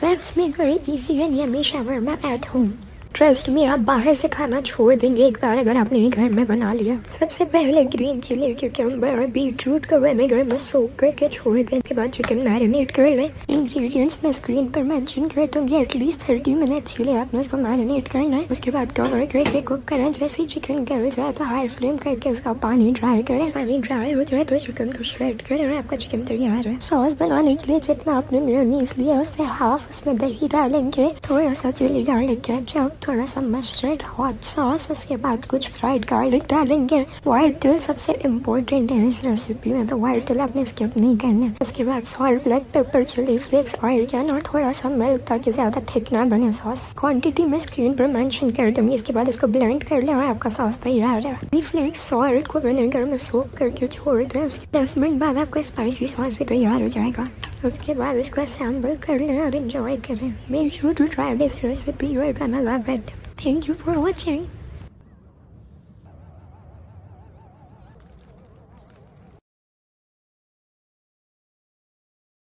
Let's make very easy and yummy shawarma at home. Trust में आप बाहर से खाना छोड़ देंगे एक बार अगर आपने घर में बना लिया। सबसे पहले ग्रीन चिली, क्यूकम्बर और बीटरूट को विनेगर में सोक करके छोड़ दें। के बाद चिकन मैरिनेट कर लें। इंग्रेडिएंट्स मैं स्क्रीन पर मेंशन कर दूंगी। एटलीस्ट 30 मिनट्स के लिए आपने उसको मैरिनेट करना है। उसके बाद कवर करके कुक करें। जैसे चिकन गल जाए तो हाई फ्लेम करके उसका पानी ड्राई करें। पानी ड्राई हो जाए तो चिकन को श्रेड करें और आपका चिकन तैयार है। सॉस बनाने के लिए जितना आपने मेयोनीज लिया उससे हाफ उसमें दही डालेंगे, थोड़ा सा चिली गार्लिक केचप, थोड़ा सा मस्टर्ड, हॉट सॉस, उसके बाद कुछ फ्राइड गार्लिक डालेंगे। व्हाइट तिल सबसे इम्पोर्टेंट है इस रेसिपी में, तो व्हाइट तिल आपने स्किप नहीं करना। उसके बाद salt, black pepper, chilli flakes, oregano और थोड़ा सा मिल्क ताकि ज्यादा थिक ना बने सॉस। क्वांटिटी में स्क्रीन पर मेंशन कर दूंगी। इसके बाद इसको ब्लेंड कर लें और आपका सॉस तैयार है। चिली फ्लेक्स सॉल्ट को विनेगर में सोक करके छोड़ दें। उसके 10 मिनट बाद आपका स्पाइसी सॉस भी तैयार हो जाएगा। उसके बाद इसको असेंबल कर लें और एंजॉय करें। Make sure to try this recipe, you are gonna love it. Thank you for watching.